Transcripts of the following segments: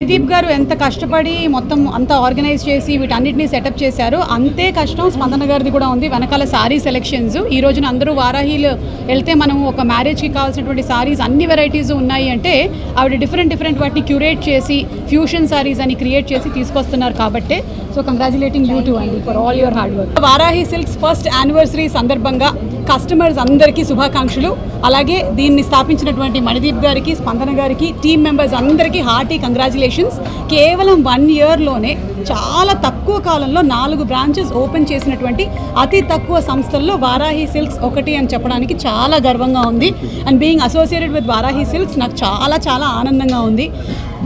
ప్రదీప్ గారు ఎంత కష్టపడి మొత్తం అంతా ఆర్గనైజ్ చేసి వీటన్నిటిని సెటప్ చేశారు, అంతే కష్టం స్పందన గారిది కూడా ఉంది. వెనకాల సారీ సెలెక్షన్స్ ఈ రోజున అందరూ వారాహిలు వెళ్తే మనం ఒక మ్యారేజ్కి కావాల్సినటువంటి సారీస్ అన్ని వెరైటీస్ ఉన్నాయి అంటే ఆవిడ డిఫరెంట్ వాటిని క్యూరేట్ చేసి ఫ్యూషన్ సారీస్ అని క్రియేట్ చేసి తీసుకొస్తున్నారు కాబట్టే. సో కంగ్రాచులేటింగ్ యూ టు అండి for all your hard work. Varahi silks first anniversary సందర్భంగా కస్టమర్స్ అందరికీ శుభాకాంక్షలు. అలాగే దీన్ని స్థాపించినటువంటి మణిదీప్ గారికి, స్పందన గారికి, టీమ్ మెంబర్స్ అందరికీ హార్టీ కంగ్రాచులేషన్స్. కేవలం 1 ఇయర్లోనే చాలా తక్కువ కాలంలో 4 బ్రాంచెస్ ఓపెన్ చేసినటువంటి అతి తక్కువ సంస్థల్లో వారాహి సిల్క్స్ ఒకటి అని చెప్పడానికి చాలా గర్వంగా ఉంది. And being associated with Varahi silks నాకు చాలా ఆనందంగా ఉంది.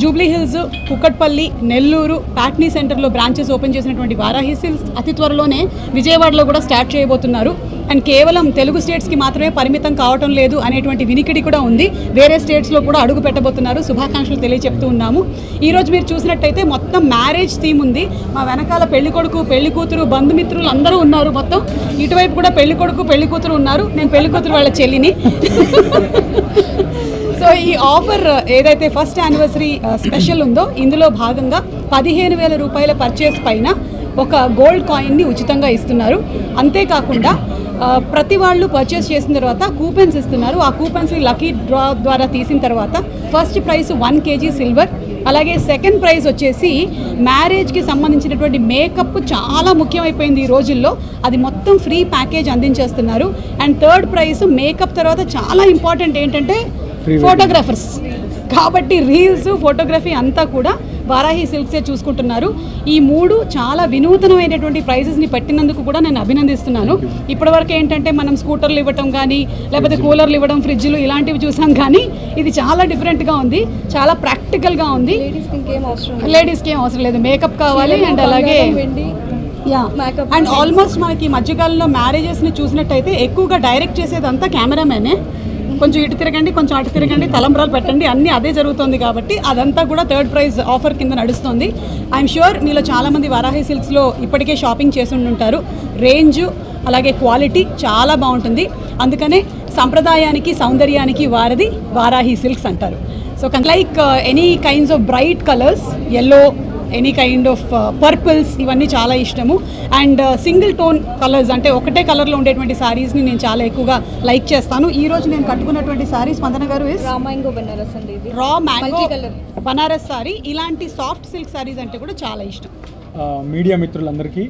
జూబ్లీ హిల్స్, కుక్కట్పల్లి, నెల్లూరు, ప్యాట్నీ సెంటర్లో బ్రాంచెస్ ఓపెన్ చేసినటువంటి వారాహి సిల్క్స్ అతి త్వరలోనే విజయవాడలో కూడా స్టార్ట్ చేయబోతున్నారు. అండ్ కేవలం తెలుగు స్టేట్స్కి మాత్రమే పరిమితం కావటం లేదు అనేటువంటి వినికిడి కూడా ఉంది. వేరే స్టేట్స్లో కూడా అడుగు పెట్టబోతున్నారు. శుభాకాంక్షలు తెలియజెప్తూ ఉన్నాము. ఈరోజు మీరు చూసినట్టయితే మొత్తం మ్యారేజ్ థీమ్ ఉంది. మా వెనకాల పెళ్లి కొడుకు, పెళ్లి కూతురు, బంధుమిత్రులు అందరూ ఉన్నారు. మొత్తం ఇటువైపు కూడా పెళ్లి కొడుకు, పెళ్లి కూతురు ఉన్నారు. నేను పెళ్లి కూతురు వాళ్ళ చెల్లిని. సో ఈ ఆఫర్ ఏదైతే ఫస్ట్ యానివర్సరీ స్పెషల్ ఉందో ఇందులో భాగంగా 15,000 రూపాయల పర్చేస్ పైన ఒక గోల్డ్ కాయిన్ని ఉచితంగా ఇస్తున్నారు. అంతేకాకుండా ప్రతి వాళ్ళు పర్చేస్ చేసిన తర్వాత కూపన్స్ ఇస్తున్నారు. ఆ కూపన్స్ని లక్కీ డ్రా ద్వారా తీసిన తర్వాత ఫస్ట్ ప్రైజ్ 1 kg సిల్వర్, అలాగే సెకండ్ ప్రైజ్ వచ్చేసి మ్యారేజ్కి సంబంధించినటువంటి మేకప్ చాలా ముఖ్యమైపోయింది ఈ రోజుల్లో, అది మొత్తం ఫ్రీ ప్యాకేజ్ అందించేస్తున్నారు. అండ్ థర్డ్ ప్రైజ్ మేకప్ తర్వాత చాలా ఇంపార్టెంట్ ఏంటంటే ఫోటోగ్రాఫర్స్, కాబట్టి రీల్స్, ఫోటోగ్రఫీ అంతా కూడా వారాహి సిల్క్సే చూసుకుంటున్నారు. ఈ 3 చాలా వినూతనమైనటువంటి ప్రైజెస్ని పెట్టినందుకు కూడా నేను అభినందిస్తున్నాను. ఇప్పటివరకు ఏంటంటే మనం స్కూటర్లు ఇవ్వటం కానీ, లేకపోతే కూలర్లు ఇవ్వడం, ఫ్రిడ్జ్లు ఇలాంటివి చూసాం, కానీ ఇది చాలా డిఫరెంట్గా ఉంది, చాలా ప్రాక్టికల్గా ఉంది. లేడీస్కి ఏం అవసరం లేదు, మేకప్ కావాలి. అండ్ అలాగే అండ్ ఆల్మోస్ట్ మనకి ఈ మధ్యకాలంలో మ్యారేజెస్ని చూసినట్టయితే ఎక్కువగా డైరెక్ట్ చేసేదంతా కెమెరామెనే. కొంచెం ఇటు తిరగండి, కొంచెం అటు తిరగండి, తలంబ్రాలు పెట్టండి, అన్నీ అదే జరుగుతుంది. కాబట్టి అదంతా కూడా థర్డ్ ప్రైజ్ ఆఫర్ కింద నడుస్తుంది. ఐఎమ్ ష్యూర్ మీలో చాలామంది వారాహి సిల్క్స్లో ఇప్పటికే షాపింగ్ చేసి ఉంటారు. రేంజ్ అలాగే క్వాలిటీ చాలా బాగుంటుంది. అందుకనే సంప్రదాయానికి, సౌందర్యానికి వారధి వారాహి సిల్క్స్ అంటారు. So like any kinds of bright colours, yellow, any kind of purples, ఇవన్నీ చాలా ఇష్టము. అండ్ సింగిల్ టోన్ కలర్స్ అంటే ఒకటే కలర్లో ఉండేటువంటి శారీస్ని నేను చాలా ఎక్కువగా లైక్ చేస్తాను. ఈ రోజు నేను కట్టుకున్నటువంటి శారీ స్పందన గారు రా మ్యాంగో బనారస్ శారీ. ఇలాంటి సాఫ్ట్ సిల్క్ శారీస్ అంటే కూడా చాలా ఇష్టం. మీడియా మిత్రులందరికీ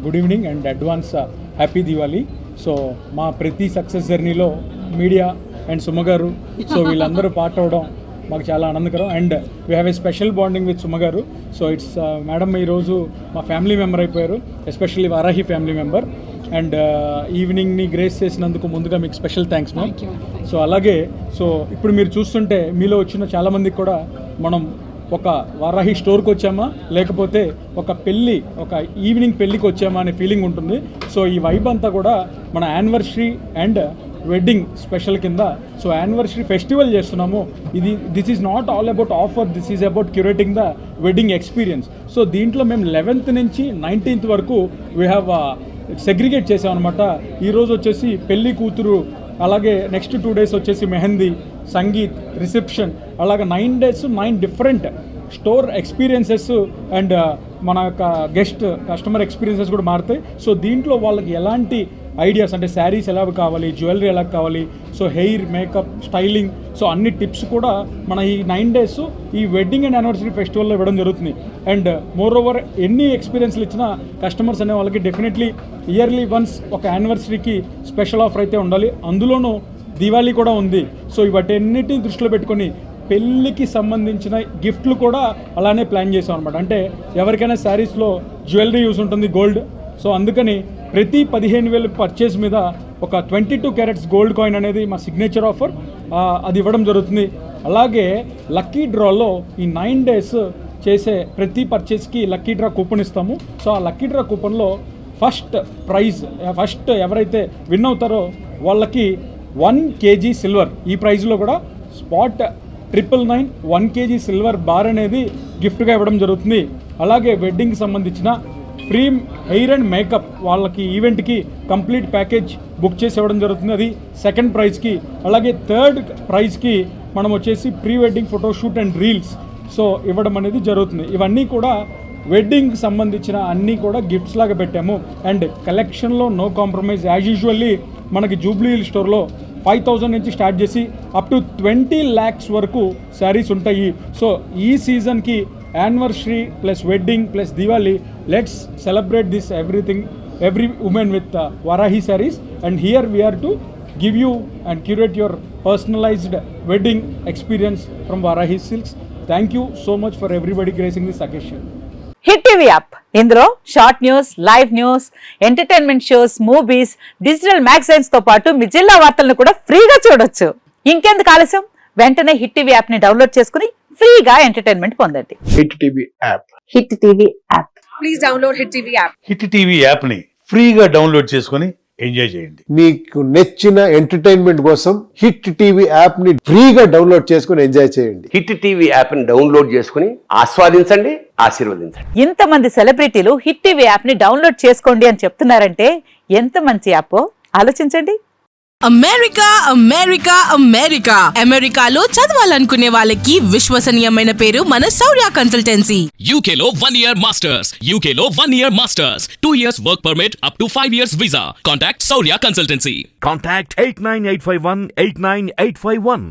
good evening and advance happy Diwali. So మా ప్రతి సక్సెస్ జర్నీలో media and Suma garu, so వీళ్ళందరూ పార్ట్ అవడం మాకు చాలా ఆనందకరం. And we have a special bonding with Suma garu. So it's madam ఈరోజు మా ఫ్యామిలీ మెంబర్ అయిపోయారు, especially Varahi family member. And ఈవినింగ్ని గ్రేస్ చేసినందుకు ముందుగా మీకు స్పెషల్ థ్యాంక్స్ మ్యామ్. సో అలాగే ఇప్పుడు మీరు చూస్తుంటే మీలో వచ్చిన చాలామందికి కూడా మనం ఒక వారాహి స్టోర్కి వచ్చామా, లేకపోతే ఒక ఈవినింగ్ పెళ్ళికి వచ్చామా అనే ఫీలింగ్ ఉంటుంది. సో ఈ వైబ్ అంతా కూడా మన యానివర్సరీ అండ్ వెడ్డింగ్ స్పెషల్ కింద సో యానివర్సరీ ఫెస్టివల్ చేస్తున్నాము. This is not all about offer, this is about curating the wedding experience. So దీంట్లో మేము 11th నుంచి 19th వరకు వీ హ్యావ్ సెగ్రిగేట్ చేసామన్నమాట. ఈరోజు వచ్చేసి పెళ్ళి కూతురు, అలాగే నెక్స్ట్ 2 days వచ్చేసి మెహందీ, సంగీత్, రిసెప్షన్, అలాగే 9 days 9 different store experiences and మన యొక్క కస్టమర్ ఎక్స్పీరియన్సెస్ కూడా మారుతాయి. సో దీంట్లో వాళ్ళకి ఎలాంటి ఐడియాస్ అంటే శారీస్ ఎలా కావాలి, జ్యువెలరీ ఎలా కావాలి, so hair, makeup, styling, so అన్ని టిప్స్ కూడా మన ఈ 9 days ఈ వెడ్డింగ్ అండ్ యానివర్సరీ ఫెస్టివల్లో ఇవ్వడం జరుగుతుంది. అండ్ మోర్ ఓవర్ ఎన్ని ఎక్స్పీరియన్స్లు ఇచ్చినా కస్టమర్స్ అనే వాళ్ళకి డెఫినెట్లీ ఇయర్లీ వన్స్ ఒక యానివర్సరీకి స్పెషల్ ఆఫర్ అయితే ఉండాలి. అందులోనూ దివాళీ కూడా ఉంది. సో ఇవన్నిటిని దృష్టిలో పెట్టుకొని పెళ్ళికి సంబంధించిన గిఫ్ట్లు కూడా అలానే ప్లాన్ చేసాం అనమాట. అంటే ఎవరికైనా శారీస్లో జ్యువెలరీ యూస్ ఉంటుంది, గోల్డ్. సో అందుకని ప్రతి 15,000 పర్చేస్ మీద ఒక 22 carats గోల్డ్ కాయిన్ అనేది మా సిగ్నేచర్ ఆఫర్, అది ఇవ్వడం జరుగుతుంది. అలాగే లక్కీ డ్రాలో ఈ 9 days చేసే ప్రతి పర్చేస్కి లక్కీ డ్రా కూపన్ ఇస్తాము. సో ఆ లక్కీ డ్రా కూపన్లో ఫస్ట్ ఎవరైతే విన్ అవుతారో వాళ్ళకి 1 kg సిల్వర్, ఈ ప్రైజ్లో కూడా స్పాట్ 999 1 kg సిల్వర్ బార్ అనేది గిఫ్ట్గా ఇవ్వడం జరుగుతుంది. అలాగే వెడ్డింగ్కి సంబంధించిన ఫ్రీ హెయిర్ అండ్ మేకప్ వాళ్ళకి ఈవెంట్కి కంప్లీట్ ప్యాకేజ్ బుక్ చేసి ఇవ్వడం జరుగుతుంది, అది సెకండ్ ప్రైజ్కి. అలాగే థర్డ్ ప్రైజ్కి మనం వచ్చేసి pre wedding photoshoot and reels so ఇవ్వడం అనేది జరుగుతుంది. ఇవన్నీ కూడా వెడ్డింగ్కి సంబంధించిన అన్నీ కూడా గిఫ్ట్స్ లాగా పెట్టాము. అండ్ కలెక్షన్లో నో కాంప్రమైజ్. యాజ్ యూజువల్లీ మనకి జూబ్లీ హిల్ స్టోర్లో 5,000 నుంచి స్టార్ట్ చేసి అప్ టు 20 lakhs వరకు శారీస్ ఉంటాయి. సో ఈ సీజన్కి anniversary plus wedding plus Diwali, let's celebrate this every woman with Varahi sarees. And here we are to give you and curate your personalized wedding experience from Varahi Silks. Thank you so much for everybody gracing this occasion. Hit TV app, ఇందులో short news, live news, entertainment shows, movies, digital magazines తో పాటు మీ జిల్లా వార్తలను కూడా ఫ్రీగా చూడొచ్చు. ఇంకెందుకు ఆలస్యం, వెంటనే హిట్ టీవీ యాప్ ని డౌన్లోడ్ చేసుకుని ఫ్రీగా ఎంటర్టైన్మెంట్ పొందండి. Hit TV app. Hit TV app. Please download hit TV app. Hit TV యాప్ని ఫ్రీగా డౌన్లోడ్ చేసుకొని ఎంజాయ్ చేయండి. మీకు నచ్చిన ఎంటర్టైన్మెంట్ కోసం హిట్ టీవీ యాప్ ని ఫ్రీగా డౌన్లోడ్ చేసుకొని ఎంజాయ్ చేయండి. హిట్ టీవీ యాప్ ని డౌన్లోడ్ చేసుకుని ఆస్వాదించండి, ఆశీర్వదించండి. ఇంతమంది సెలబ్రిటీలు హిట్ టీవీ యాప్ ని డౌన్లోడ్ చేసుకోండి అని చెప్తున్నారంటే ఎంత మంచి యాప్ ఆలోచించండి. అమెరికా అమెరికా అమెరికా అమెరికాలో చదవాలనుకునే వాళ్ళకి విశ్వసనీయమైన పేరు మన శౌర్య కన్సల్టెన్సీ. UK లో 1 year masters, UK లో 1 year masters, 2 years work permit up to 5 years visa. Contact Saurya Consultancy. Contact 89851 89851.